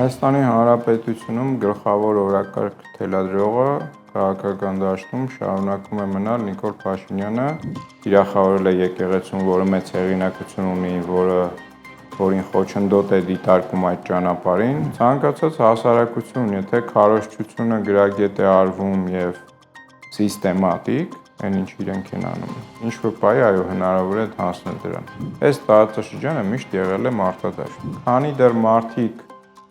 Հայաստանի Հանրապետությունում գլխավոր օրակարգ թելադրողը քաղաքական դաշտում շարունակում է մնալ Նիկոլ Փաշինյանը, թիրախավորել է եկեղեցուն, որը մեծ հեղինակություն ունի, որին խոչընդոտ է դիտարկում այդ ճանապարհին, ցանկացած հասարակություն, եթե քարոզչությունը գրագետ է արվում եւ սիստեմատիկ, այն ինչ իրենք են անում, ինչ-որ պահի այո հնարավոր է հասնել դրան։ Այս տարածաշրջանը միշտ եղել է մարդադաշտ։ Քանի դեռ մարդիկ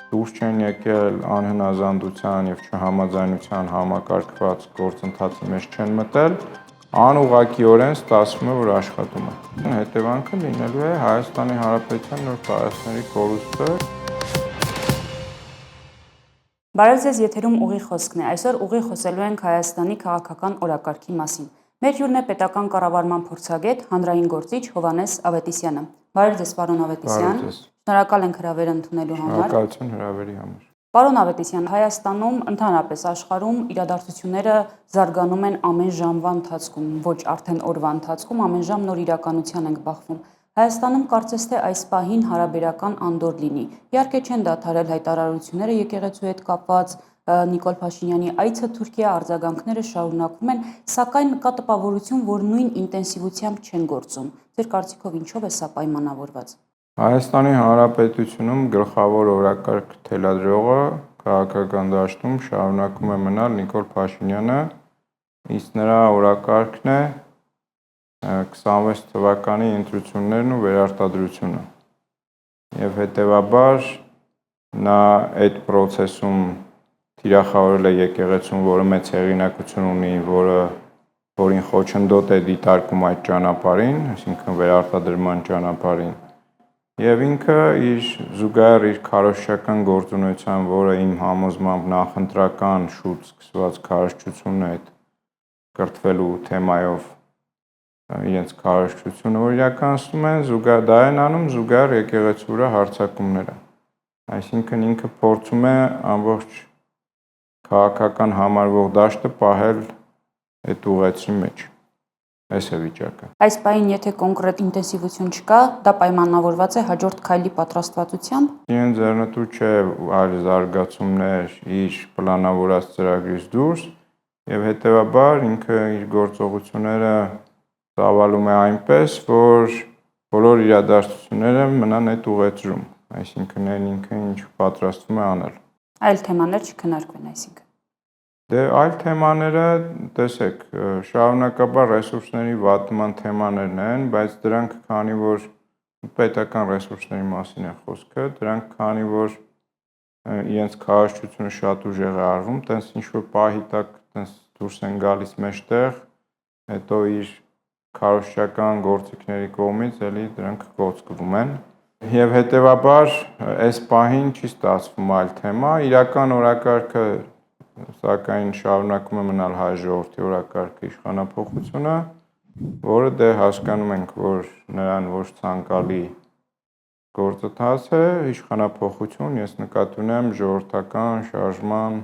դուրս չեն եկել անհնազանդության եւ չհամաձայնության համակարգված գործընթացի մեջ չեն մտել, անուղղակիորեն ստացվում է, որ աշխատում է։ Հետևանքը լինելու է Հայաստանի Հանրապետության նոր տարածքների կորուստը։ Բարև ձեզ, եթերում ուղի խոսքն է։ Այսօր ուղի խոսելու ենք Հայաստանի քաղաքական օրակարգի մասին։ Մեր հյուրն է պետական կառավարման փորձագետ, հանրային գործիչ Հովհաննես Ավետիսյանը։ Բարև ձեզ, պարոն Ավետիսյան։ Շնորհակալ ենք հրավերը ընդունելու համար։ Շնորհակալություն հրավերի համար։ Պարոն Ավետիսյան, Հայաստանում, ընդհանրապես աշխարհում իրադարձությունները զարգանում են ամեն ժամվա ընթացքում, ոչ արդեն օրվա ընթացքում, ամեն ժամ նոր իրականության ենք բախվում։ Հայաստանում կարծես թե այս պահին հարաբերական անդոր լինի։ Իհարկե չեն դադարել հայտարարությունները եկեղեցու հետ կապված, Նիկոլ Փաշինյանի այցը Թուրքիա, արձագանքները շարունակվում են, սակայն կա տպավորություն, որ նույն ինտենսիվությամբ չեն գործում։ Ձեր կարծիքով ինչով է սա պայմանավորված։ Հայաստանի Հանրապետությունում գլխավոր օրակարգ թելադրողը քաղաքական դաշտում շարունակում է մնալ Նիկոլ Փաշինյանը, իսկ նրա օրակարգն է 26 թվականի ընտրություններն ու վերարտադրությունը։ Եվ հետևաբար նա այդ process-ում թիրախավորել է եկեղեցուն, որը մեծ հեղինակություն ունի, որին խոչընդոտ է դիտարկում այդ ճանապարհին, այսինքն վերարտադրման ճանապարհին։ Եվ ինքը զուգահեռ իր քարոզչական գործունեության, որը իմ համոզմամբ նախընտրական շուրջ սկսված քարոզչությունն է այդ կրթվելու թեմայով իրենց քարոզչությունը, որ իրականացնում են, դա են անում զուգահեռ եկեղեցու վրա հարձակումները։ Այսինքն ինքը փորձում է ամբողջ քաղաքական համարվող դաշտը պահել այդ ուղեցի մեջ։ Այս է վիճակը։ Այս պահին, եթե կոնկրետ ինտենսիվություն չկա, դա պայմանավորված է հաջորդ քայլի պատրաստվածությամբ։ Իրեն ձեռնտու չէ այլ զարգացումներ իր պլանավորած ծրագրից դուրս, եւ հետեւաբար ինքը իր գործողությունները ծավալում է այնպես, որ բոլոր իրադարձությունները մնան այդ ուղեծրում, այսինքն ինքը ինչ պատրաստվում է անել։ Այլ թեմաներ չքննարկվեն, այսինքն։ Դե այլ թեմաները, տեսեք, շարունակաբար ռեսուրսների վատման թեմաներն են, բայց դրանք քանի որ պետական ռեսուրսների մասին է խոսքը, դրանք քանի որ իրենց քարոզչությունը շատ ուժեղ է արվում, տենց ինչ որ պահի տակ տենց դուրս են գալիս մեջտեղ, հետո իր քարոզչական գործիքների կողմից էլի դրանք կոծկվում են։ Եվ հետևաբար այս պահին չի ստացվում այլ թեմա, իրական օրակարգը սակայն շարունակում է մնալ հայ ժողովրդի օրակարգը իշխանափոխությունը, որը դե հասկանում ենք, որ նրան ոչ ցանկալի գործընթաց է, իշխանափոխություն, ես նկատի ունեմ ժողովրդական շարժման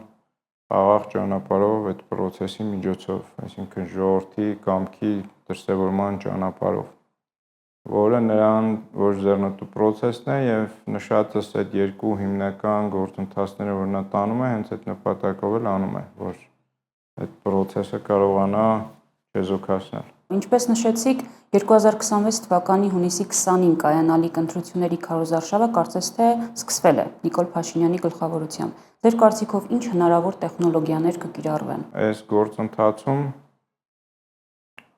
խաղաղ ճանապարհով այդ process-ի միջոցով, այսինքն ժողովրդի կամքի դրսևորման ճանապարհով, որը նրան ոչ ձեռնտու process-ն է եւ նշածս այդ երկու հիմնական գործընթացները, որ նա տանում է, հենց այդ նպատակով էլ անում է, որ այդ process-ը կարողանա չեզոքացնել։ Ինչպես նշեցիք, 2026 թվականի հունիսի 20-ին կայանալիք ընտրությունների քարոզարշավը կարծես թե սկսվել է Նիկոլ Փաշինյանի գլխավորությամբ։ Ձեր կարծիքով ինչ հնարավոր տեխնոլոգիաներ կկիրառվեն։ Այս գործընթացում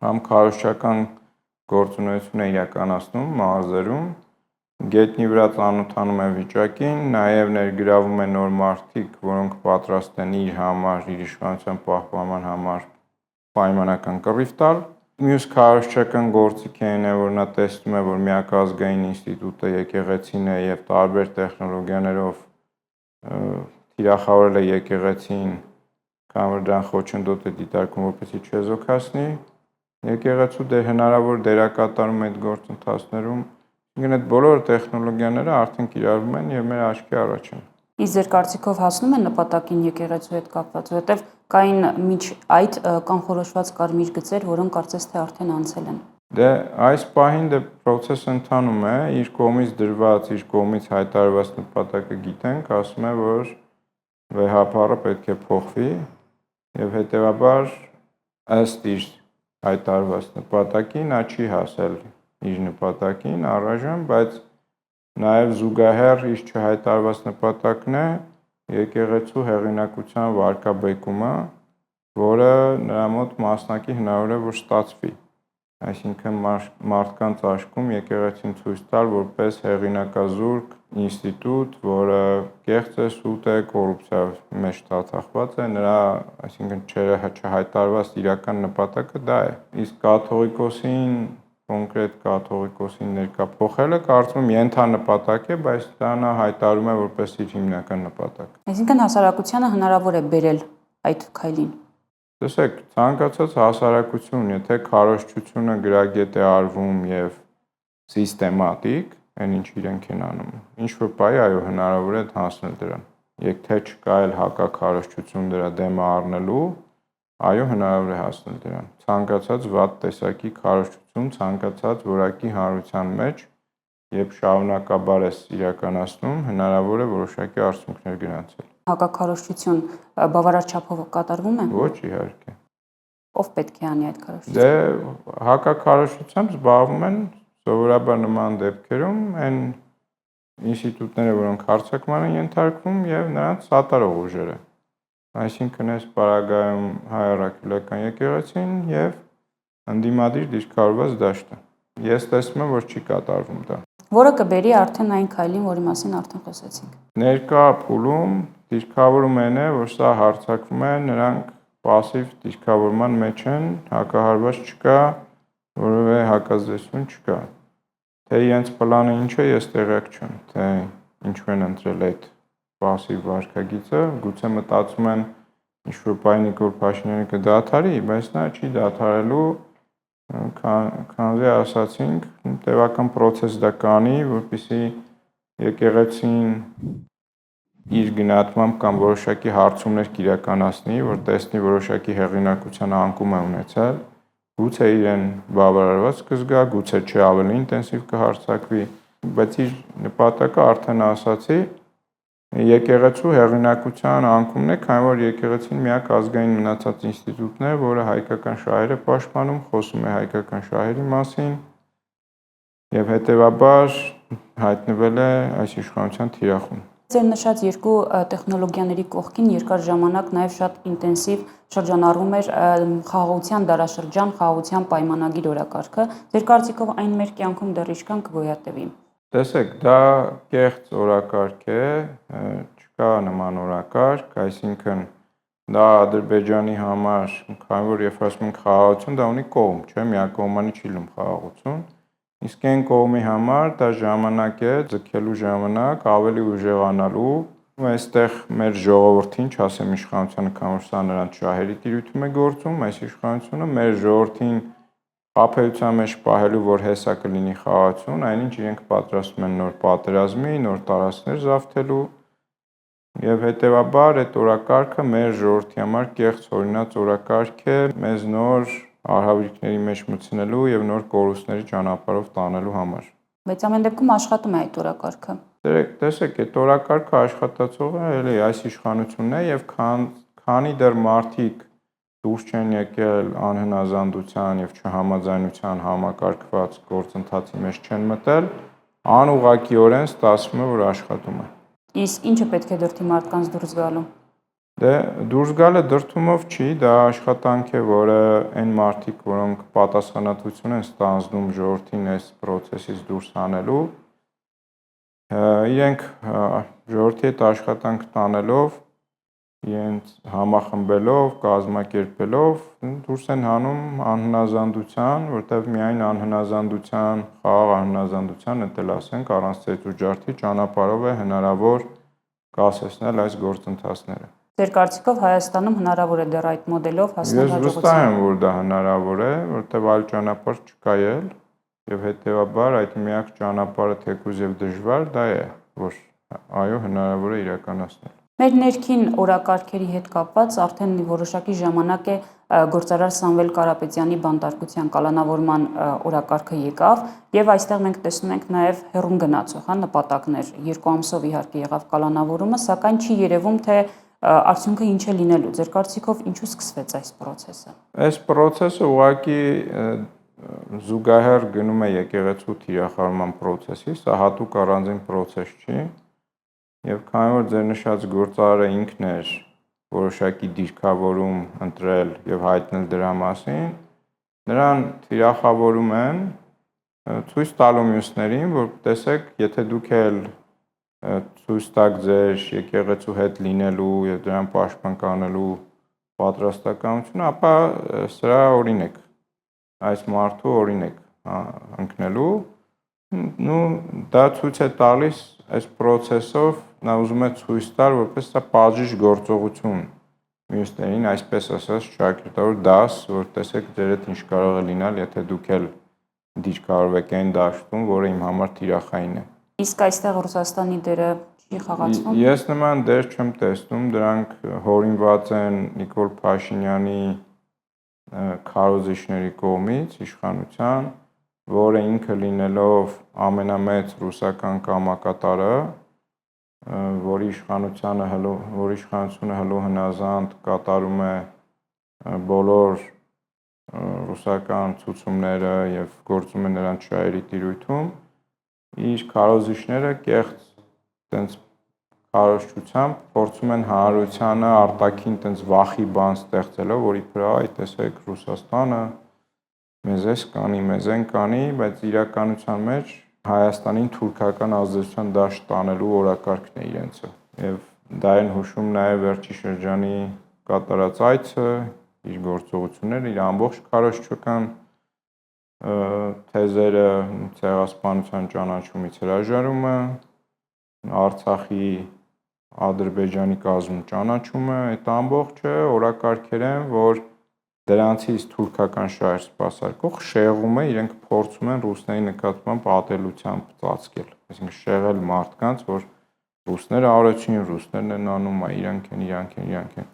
համ քարոզչական գործունեություն է իրականացնում մարզերում, գետնի վրա ծանոթանում է վիճակին, նաև ներգրավում է նոր մարդիկ, որոնք պատրաստ են իր համար, իր իշխանության պահպանման համար պայմանական կռիվ տալ։ Մյուս քարոզչական գործիքը այն է, որ նա տեսնում է, որ միակազգային ինստիտուտը եկեղեցին է եւ տարբեր տեխնոլոգիաներով թիրախավորել է եկեղեցին, քանի որ դրան խոչընդոտ է դիտարկում, որպեսզի չեզոքացնի եկեղեցու հնարավոր դերակատարում այդ գործընթացներում, ինքն այդ բոլոր տեխնոլոգիաները արդեն կիրառվում են եւ մեր աչքի առաջ են։ Իսկ ձեր կարծիքով հասնում են նպատակին եկեղեցու հետ կապված, որովհետեւ կային միջ այդ կանխորոշված կարմիր գծեր, որոնք կարծես թե արդեն անցել են։ Դե այս պահին process-ը ընթանում է, իր կողմից դրված, իր կողմից հայտարարված նպատակը գիտենք, ասում է, որ վեհապարը պետք է փոխվի եւ հետեւաբար ըստ իր հայտարարված նպատակի նա չի հասել իր նպատակին առայժմ, բայց նաեւ զուգահեռ իր չհայտարարված նպատակն է եկեղեցու հեղինակության վարկաբեկումը, որը նրա մոտ մասնակի հնարավոր է որ ստացվի։ Այսինքն մարդկանց աշխում եկեղեցին ցույց տալ որպես հեղինակազուրկ ինստիտուտ, որը կեղծ է, սուտ է, կոռուպցիայի մեջ տաթախված է, նրա, այսինքն չհայտարարված իրական նպատակը դա է։ Իսկ կաթողիկոսին, կոնկրետ կաթողիկոսին ներկա փոխելը կարծում եմ ենթանպատակ է, բայց դա նա հայտարարում է որպես իր հիմնական նպատակ։ Այսինքն հասարակությանը հնարավոր է բերել այդ քայլին։ Տեսեք, ցանկացած հասարակություն, եթե քարոզչությունը գրագետ է արվում եւ սիստեմատիկ, այն ինչ իրենք են անում, ինչ որ բայ այո հնարավոր է հասնել դրան։ Եթե չկա էլ հակաքարոզչություն դրա դեմը առնելու, այո հնարավոր է հասնել դրան։ Ցանկացած վատ տեսակի քարոզչություն, ցանկացած որակի հանրության մեջ, երբ շարունակաբար ես իրականացնում, հնարավոր է որոշակի արդյունքներ գրանցել։ Հակաքարոզչություն բավարար չափով կատարվում է։ Ոչ, իհարկե։ Ով պետք է անի այդ քարոզչությունը։ Դե հակաքարոզչությամբ զբաղվում են սովորաբար նման դեպքերում այն ինստիտուտները, որոնք հարձակման են ենթարկվում եւ նրանց սատարող ուժերը։ Այսինքն այս պարագայում հայ առաքելական եկեղեցին եւ ընդդիմադիր դիրքավորված դաշտը։ Ես տեսնում եմ, որ չի կատարվում դա։ Որը կբերի արդեն այն քայլին, որի մասին արդեն խոսեցինք։ Ներկա փուլում դիրքավորում են, որ սա հարձակվում է, նրանք пассив դիրքավորման մեջ են, հակահարված չկա, որևէ հակազդեցություն չկա։ Թե իրենց պլանը ինչ է, ես տեղյակ չեմ, թե ինչու են ընտրել այդ пассив վարքագիծը, գուցե մտածում են ինչ-որ բայ Նիկոլ Փաշինյանը կդադարի, բայց նա չի դադարելու, քանզի ասացինք, տևական process դա կանի, որպեսզի եկեղեցին իր գնահատմամբ կամ որոշակի հարցումներ կիրականացնի, որ տեսնի որոշակի հեղինակության անկում է ունեցել, գուցե իրեն բավարարված կզգա, գուցե չէ ավելի ինտենսիվ կհարձակվի, բայց իր նպատակը արդեն ասացի, եկեղեցու հեղինակության անկումն է, քանի որ եկեղեցին միակ ազգային մնացած ինստիտուտն է, որը հայկական շահեր է պաշտպանում, խոսում է հայկական շահերի մասին եւ հետեւաբար հայտնվել է այս իշխանության թիրախում։ Ձեր նշած երկու տեխնոլոգիաների կողքին երկար ժամանակ նաև շատ ինտենսիվ շրջանառվում էր խաղաղության դարաշրջան, խաղաղության պայմանագիր օրակարգը։ Ձեր կարծիքով այն մեր կյանքում դեռ ինչքան կգոյատևի։ Տեսեք, դա կեղծ օրակարգ է, չկա նման օրակարգ, այսինքն դա Ադրբեջանի համար, քանի որ երբ ասում ենք խաղաղություն, դա ունի կողմ, չէ՞, միակողմանի չի լինում խաղաղություն։ Իսկ այն կողմի համար դա ժամանակ է, ձգելու ժամանակ, ավելի ուժեղանալու, այստեղ մեր ժողովրդին, չասեմ իշխանությանը, քանի որ սա նրանց շահերի տիրույթում է գործում, այս իշխանությունը մեր ժողովրդին խաբեության մեջ պահելու, որ հեսա կլինի խաղաղություն, այնինչ իրենք պատրաստում են նոր պատերազմի, նոր տարածքներ զավթելու եւ հետեւաբար այդ օրակարգը մեր ժողովրդի համար կեղծ օրինաց օրակարգ է, մեզ նոր արհավիրքների մեջ մտցնելու եւ նոր կորուստների ճանապարհով տանելու համար։ Բայց ամեն դեպքում աշխատում է այդ օրակարգը։ Տեսեք, այդ օրակարգը աշխատացողը էլի այս իշխանությունն է եւ քանի դեռ մարդիկ դուրս չեն եկել անհնազանդության եւ չհամաձայնության համակարգված գործընթացի մեջ չեն մտել, անուղղակիորեն ստացվում է, որ աշխատում է։ Իսկ ինչը պետք է դրդի մարդկանց դուրս գալու։ Դե դուրս գալը դրդումով չի, դա աշխատանք է, որը այն մարդիկ, որոնք պատասխանատվություն են ստանձնում ժողովրդին այս process-ից դուրս հանելու, իրենք ժողովրդի հետ աշխատանք տանելով, իրենց համախմբելով, կազմակերպելով դուրս են հանում անհնազանդության, որտեղ միայն անհնազանդության, խաղաղ անհնազանդության, դա էլ ասենք առանց ծեծուջարդի ճանապարհով է հնարավոր կասեցնել այս գործընթացները։ Ձեր կարծիքով Հայաստանում հնարավոր է դեռ այդ մոդելով հասնել հաջողության։ Ես վստահ եմ, որ դա հնարավոր է, որտեղ այլ ճանապարհ չկա եւ հետեւաբար այդ միակ ճանապարհը թեկուզ եւ դժվար դա է, որ այո հնարավոր է իրականացնել։ Մեր ներքին օրակարգերի հետ կապված արդեն որոշակի ժամանակ է գործարար Սամվել Կարապետյանի բանտարկության կալանավորման օրակարգը եկավ եւ այստեղ մենք տեսնում ենք նաեւ հեռուն գնացող նպատակներ 2 ամսով իհարկե եղավ կալանավորումը, սակայն չի երևում թե արդյունքը ինչ է լինելու։ Ձեր կարծիքով ինչու սկսվեց այս process-ը։ Այս process-ը ուղղակի զուգահեռ գնում է եկեղեցու թիրախավորման process-ի, սա հատուկ առանձին process չի եւ քանի որ ձեր նշած գործարարը ինքն էր որոշակի դիրքավորում ընտրել եւ հայտնել դրա մասին, նրան թիրախավորում են ցույց տալու մյուսներին, որ տեսեք, եթե դուք էլ ցույց տաք ձեր եկեղեցու հետ լինելու եւ դրան պաշտպան կանելու պատրաստականությունը, ապա սրա օրինեք, այս մարդու օրինեք ընկնելու, դա ցույց է տալիս այս process-ով նա ուզում է ցույց տալ, որպես սա բաժիշ գործողություն մյուսներին, այսպես ասած, ճակերտավոր դաս, որ տեսեք ձեր հետ ինչ կարող է լինել, եթե դուք էլ դիրքավորվեք այն դաշտում, որը իմ համար թիրախային է։ Իսկ այստեղ Ռուսաստանի դերը չի խաղացվում։ Ես նման դեր չեմ տեսնում, դրանք հորինված են Նիկոլ Փաշինյանի քարոզիչների կողմից իշխանության, որը ինքը լինելով ամենամեծ ռուսական կամակատարը, որի իշխանությունը հլու հնազանդ կատարում է բոլոր ռուսական ցուցումները եւ գործում է նրանց շահերի տիրույթում, իր քարոզիչները կեղծ տենց քարոզչությամբ փորձում են հանրությանը արտաքին տենց վախի բան ստեղծելով, որ իբր այ տեսեք Ռուսաստանը մեզ էս կանի, մեզ են կանի, բայց իրականության մեջ Հայաստանին թուրքական ազդեցության դաշտ տանելու օրակարգն է իրենցը։ Եվ դա են հուշում նաև վերջի շրջանի կատարած այցը, իր գործողությունները, իր ամբողջ քարոզչական թեզերը, ցեղասպանության ճանաչումից հրաժարումը, Արցախի Ադրբեջանի կազմում ճանաչումը, այդ ամբողջը օրակարգեր են, որ դրանցից թուրքական շահեր սպասարկող շեղում է, իրենք փորձում են ռուսների նկատմամբ ատելությամբ ծածկել, այսինքն շեղել մարդկանց, որ ռուսները արեցին, ռուսներն են անում, իրանք են։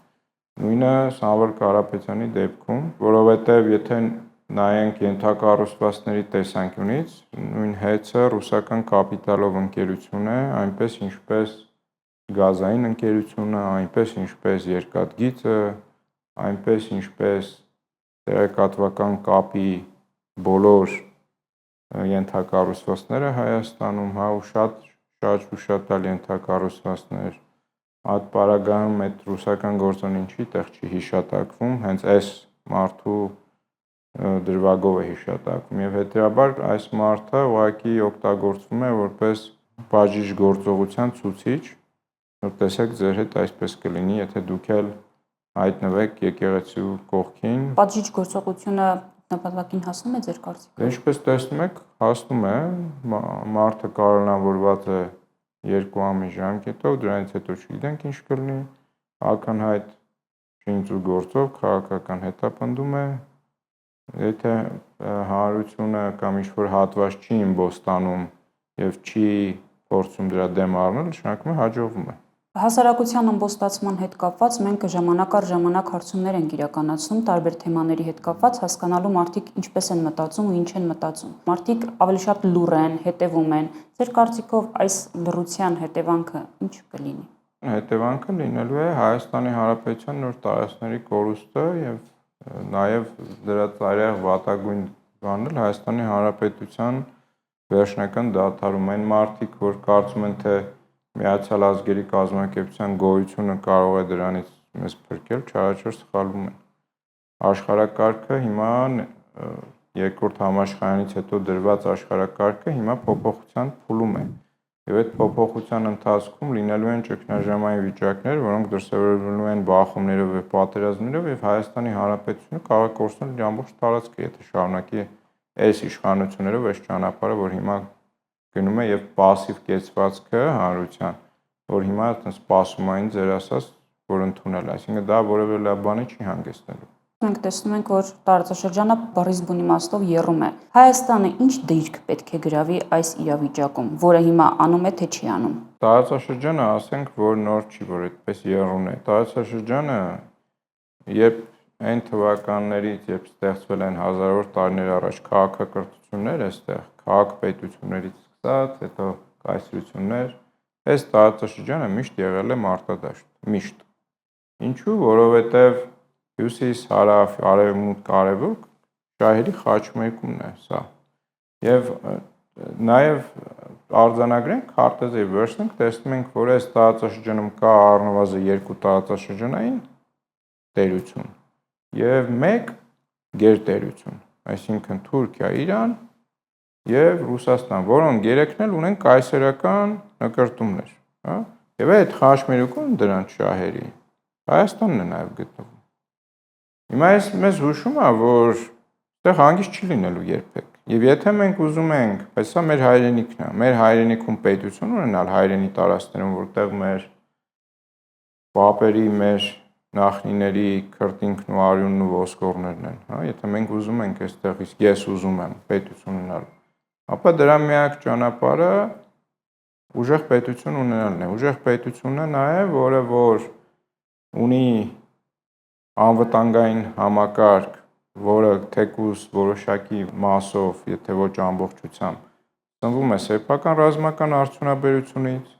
Նույնը Սամվել Կարապետյանի դեպքում, որովհետև եթե նայենք ենթակառուցվածքների տեսանկյունից, նույն հեծը ռուսական կապիտալով ընկերություն է, այնպես ինչպես գազային ընկերությունը, այնպես ինչպես երկաթգիծը, այնպես ինչպես տեղեկատվական կապի բոլոր ենթակառուցվածքները Հայաստանում, ու շատ այլ ենթակառուցվածքներ, այդ պարագայում այդ ռուսական գործոնին չի տեղ չի հիշատակվում, հենց այս մարդու դրվագով է հիշատակվում եւ հետեւաբար այս մարդը ուղղակի օգտագործվում է որպես բաժիշ գործողության ցուցիչ, որ տեսեք ձեր հետ այսպես կլինի, եթե դուք էլ հայտնվեք եկեղեցու կողքին։ Բաժիշ գործողությունը նպատակին հասնում է ձեր կարծիքով։ Ինչպես տեսնում եք, հասնում է, մարդը կալանավորված է 2 ամիս ժամկետով, դրանից հետո չգիտենք ինչ կլինի, ակնհայտ շինծու գործով քաղաքական հետապնդում է, եթե հանրությունը կամ ինչ-որ հատված չի իմբոստանում եւ չի փորձում դրա դեմ առնել, շարունակում է հաջողվում է։ Հասարակության ըմբոստացման հետ կապված մենք ժամանակ առ ժամանակ հարցումներ ենք իրականացնում տարբեր թեմաների հետ կապված, հասկանալու մարդիկ ինչպես են մտածում ու ինչ են մտածում։ Մարդիկ ավելի շատ լուռ են, հետևում են։ Ձեր կարծիքով այս լռության հետևանքը ինչ կլինի։ Հետևանքը լինելու է Հայաստանի Հանրապետության նոր տարածքների կորուստը եւ նաեւ դրա ծայրահեղ վատագույն բանն էլ Հայաստանի Հանրապետության վերջնական դադարում են մարդիկ, որ կարծում են, թե Միացյալ Ազգերի կազմակերպության գոյությունը կարող է դրանից մեզ փրկել, չարաչար սխալվում են։ Աշխարհակարգը հիմա երկրորդ համաշխարհյանից հետո դրված աշխարհակարգը հիմա փոփոխության փուլում է։ Եվ այդ փոփոխության ընթացքում լինելու են ճգնաժամային վիճակներ, որոնք դրսևորվելու են բախումներով եւ պատերազմներով եւ Հայաստանի Հանրապետությունը կարող է կորցնել իր ամբողջ տարածքը, եթե շարունակի այս իշխանություններով այս ճանապարհը, որ հիմա գնում է եւ пассив կեցվածքը հանրության, որ հիմա այդպես սպասումային ձեր ասած, որ ընդունել, այսինքն դա որևէ լավ բանի չի հանգեցնելու։ Մենք տեսնում ենք, որ տարածաշրջանը բառից բուն իմաստով եռում է։ Հայաստանը ինչ դիրք պետք է գրավի այս իրավիճակում, որը հիմա անում է, թե չի անում։ Տարածաշրջանը ասենք, որ նոր չի, որ այդպես եռուն է։ Տարածաշրջանը երբ այն թվականներից, երբ ստեղծվել են հազարավոր տարիներ առաջ քաղաքակրթություններ, այստեղ քաղաքապետություններից սկսած, հետո կայսրություններ, այս տարածաշրջանը միշտ եղել է մարտադաշտ, միշտ։ Ինչու՞, որովհետև հյուսիս, հարավ, արևմուտք, արևելք շահերի խաչմերուկումն է սա։ Եվ նաև արձանագրենք քարտեզի վերցնենք, տեսնում ենք, որ այս տարածաշրջանում կա առնվազն 2 տարածաշրջանային տերություն եւ 1 գերտերություն, այսինքն Թուրքիա, Իրան եւ Ռուսաստան, որոնք երեքն էլ ունեն կայսերական նկրտումներ, հա։ Եվ այդ խաչմերուկում դրանց շահերի Հայաստանն է նաև գտնվում։ Հիմա այս մեզ հուշում է, որ այդտեղ հանգիստ չի լինելու երբեք։ Եվ եթե մենք ուզում ենք, բայց սա մեր հայրենիքն է, մեր հայրենիքում պետություն ունենալ հայրենի տարածքներում, որտեղ մեր պապերի, մեր նախնիների քրտինքն ու արյունն ու ոսկորներն են, հա, եթե մենք ուզում ենք այստեղ, իսկ ես ուզում եմ պետություն ունենալ, ապա դրա միակ ճանապարհը ուժեղ պետություն ունենալն է։ Ուժեղ պետությունն է նաև, որը որ ունի անվտանգային համակարգ, որը թեկուզ որոշակի մասով, եթե ոչ ամբողջությամբ, ծնվում է սեփական ռազմական արդյունաբերությունից,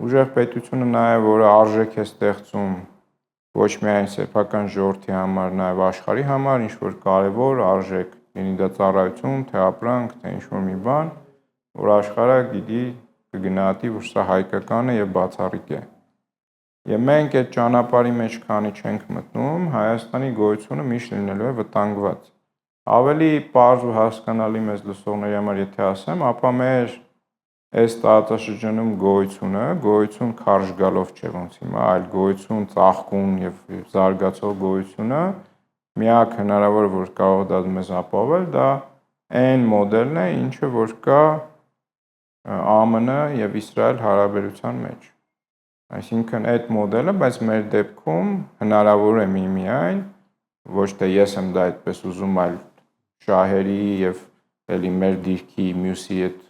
ուժեղ պետությունը նաև, որը արժեք է ստեղծում ոչ միայն սեփական ժողովրդի համար, նաև աշխարհի համար, ինչ որ կարևոր արժեք, լինի դա ծառայություն, թե ապրանք, թե ինչ-որ մի բան, որ աշխարհը գիտի, կգնահատի, որ սա հայկական է եւ բացառիկ է։ Եվ մենք այդ ճանապարհի մեջ քանի չենք մտնում, Հայաստանի գոյությունը միշտ լինելու է վտանգված։ Ավելի պարզ ու հասկանալի մեզ լսողների համար եթե ասեմ, ապա մեր այս տարածաշրջանում գոյություն քարշ գալով չէ ոնց հիմա, այլ գոյություն ծաղկուն եւ զարգացող գոյությունը միակ հնարավոր որ կարող դա մեզ ապահովել, դա այն մոդելն է, ինչը որ կա ԱՄՆ եւ Իսրայել հարաբերության մեջ։ Այսինքն այդ մոդելը, բայց մեր դեպքում հնարավոր է միայն ոչ թե ես եմ դա այդպես ուզում, այլ շահերի եւ էլի մեր դիրքի մյուսի այդ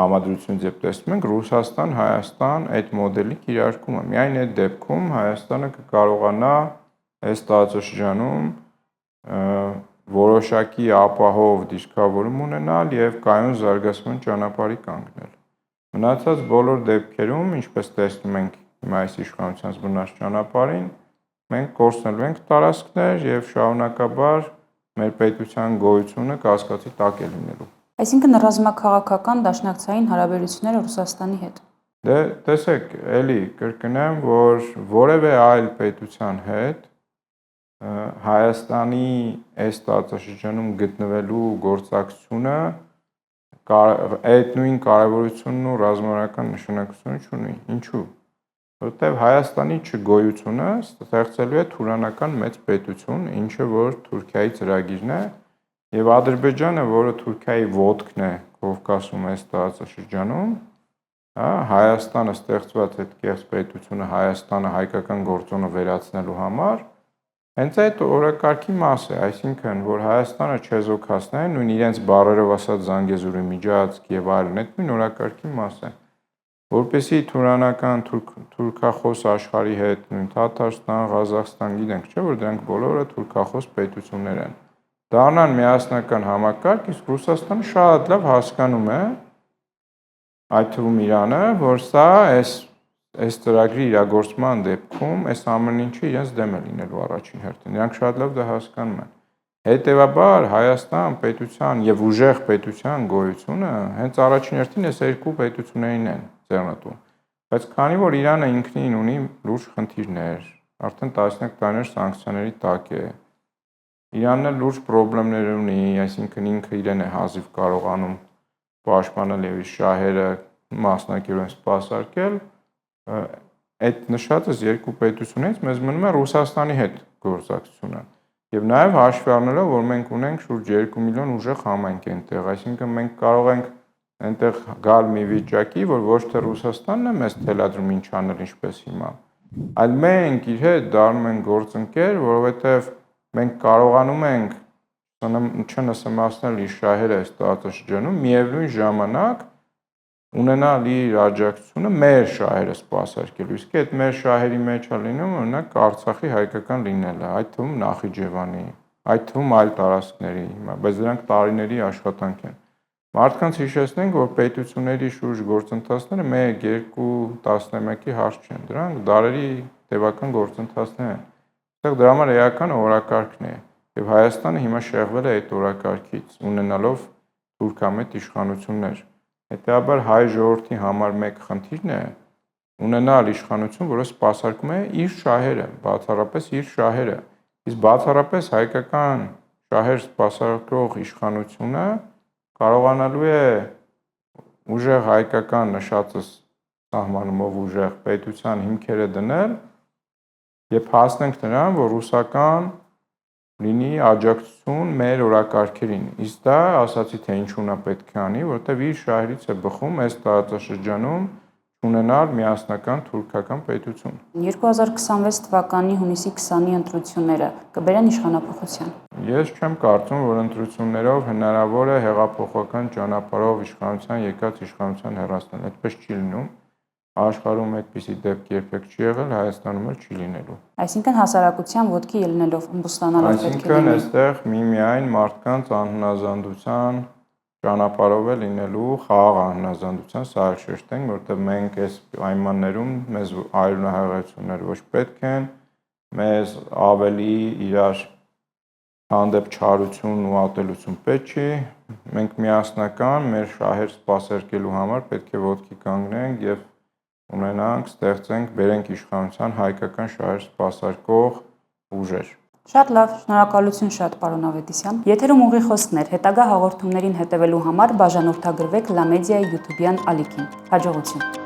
համադրությունից երբ տեսնում ենք Ռուսաստան, Հայաստան այդ մոդելի կիրարկումը։ Միայն այդ դեպքում Հայաստանը կկարողանա այս տարածաշրջանում որոշակի ապահով դիրքավորում ունենալ եւ կայուն զարգացման ճանապարհի կանգնել։ Մնացած բոլոր դեպքերում, ինչպես տեսնում ենք հիմա այս իշխանության բնած ճանապարհին, մենք կորցնելու ենք տարածքներ եւ շարունակաբար մեր պետության գոյությունը կասկածի տակ է լինելու։ Այսինքն ռազմաքաղաքական դաշնակցային հարաբերությունները Ռուսաստանի հետ։ Դե տեսեք, էլի կրկնեմ, որ որևէ այլ պետության հետ Հայաստանի այս տարածաշրջանում գտնվելու գործակցությունը այդ նույն կարևորությունն ու ռազմավարական նշանակությունը չունի։ Ինչու՞։ Որտեղ Հայաստանի չգոյությունը ստեղծելու է թուրանական մեծ պետություն, ինչը որ Թուրքիայի ծրագիրն է, եւ Ադրբեջանը, որը Թուրքիայի ոտքն է Կովկասում այս տարածաշրջանում, հա, Հայաստանը ստեղծված այդ կեղծ պետությունը Հայաստանը հայկական գործոնը վերացնելու համար հենց այդ օրակարգի մաս է, այսինքն, որ Հայաստանը չեզոքացնեն, նույն իրենց բառերով ասած Զանգեզուրի միջանցք եւ այլն, այդ նույն օրակարգի մաս է, որպեսզի թուրանական թուրքախոս աշխարհի հետ, նույն Թաթարստան, Ղազախստան, գիտենք, չէ՞, որ դրանք բոլորը թուրքախոս պետություններ են։ Դառնան միասնական համակարգ, իսկ Ռուսաստանը շատ լավ հասկանում է, այդ թվում Իրանը, որ սա այս ծրագրի իրագործման դեպքում այս ամեն ինչը իրենց դեմ է լինելու առաջին հերթին։ Նրանք շատ լավ դա հասկանում են։ Հետևաբար Հայաստան պետության եւ ուժեղ պետության գոյությունը հենց առաջին հերթին այս երկու պետություններին են ձեռնտու։ Բայց քանի որ Իրանը ինքնին ունի լուրջ խնդիրներ, արդեն տասնյակ տարիներ սանկցիաների տակ է, Իրանն էլ լուրջ խնդիրներ ունի, այսինքն ինքը իրեն է հազիվ կարողանում պաշտպանել եւ իր շահերը մասնակերորեն սպասարկել, այդ նշածս երկու պետությունից մեզ մնում է Ռուսաստանի հետ գործակցությունը եւ նաեւ հաշվի առնելով որ մենք ունենք շուրջ 2 միլիոն ուժեղ համայնք այնտեղ, այսինքն մենք կարող ենք այնտեղ գալ մի վիճակի, որ ոչ թե Ռուսաստանն է մեզ թելադրում ինչ անել ինչպես հիմա, այլ մենք իր հետ դառնում ենք գործընկեր, որովհետեւ մենք կարողանում ենք չնսեմացնել իր շահերը այս տարածաշրջանում, միևնույն ժամանակ ունենալ իր աջակցությունը մեր շահերը սպասարկելու։ Իսկ այդ մեր շահերի մեջ է լինում օրինակ Արցախի հայկական լինելը, այդ թվում Նախիջևանի, այդ թվում այլ տարածքների, բայց դրանք տարիների աշխատանք են։ Մարդկանց հիշեցնենք, որ պետությունների շուրջ գործընթացները 1-2 տասնամյակի հարց չեն, դրանք դարերի տևական գործընթացներ են։ Այստեղ դրա համար էական օրակարգն է, եւ Հայաստանը հիմա շեղվել է այդ օրակարգից, ունենալով թուրքամետ իշխանություններ։ Հետեւաբար հայ ժողովրդի համար մեկ խնդիրն է ունենալ իշխանություն, որը սպասարկում է իր շահերը, բացառապես իր շահերը։ Իսկ բացառապես հայկական շահեր սպասարկող իշխանությունը կարողանալու է ուժեղ հայկական նշածս սահմանումով ուժեղ պետության հիմքերը դնել եւ հասնենք նրան, որ ռուսական լինի աջակցություն մեր օրակարգերին։ Իսկ դա ասացի թե ինչու նա պետք է անի, որտեղ իր շահերից է բխում այս տարածաշրջանում ունենալ միասնական թուրքական պետություն։ 2026 թվականի հունիսի 20-ի ընտրությունները կբերեն իշխանափոխության։ Ես չեմ կարծում, որ ընտրություններով հնարավոր է հեղափոխական ճանապարհով իշխանության եկած իշխանության հեռացնել։ Այդպես չի լինում։ Աշխարհում այդպիսի դեպք երբեք չի եղել, Հայաստանում էլ չի լինելու։ Այսինքն հասարակության ոտքի ելնելով ըմբոստանալով պետք է Այսինքն այստեղ միմիայն մարդկանց անհնազանդության ճանապարհով է լինելու խաղաղ անհնազանդության, սա էլ շեշտենք, որտեղ մենք այս պայմաններում մեզ այլունահեղություններ ոչ պետք են, մեզ ավելի իրար հանդեպ չարություն ու ատելություն պետք չի, մենք միասնական մեր շահեր սպասարկելու համար պետք է ոտքի կանգնենք եւ ունենանք, ստեղծենք, բերենք իշխանության հայկական շահեր սպասարկող ուժեր։ Շատ լավ, շնորհակալություն շատ, պարոն Ավետիսյան։ Եթերում ուղի խոսքներ, հետագա հաղորդումներին հետևելու համար բաժանորդագրվեք Լամեդիայի YouTube-յան ալիքին։ Հաջողություն։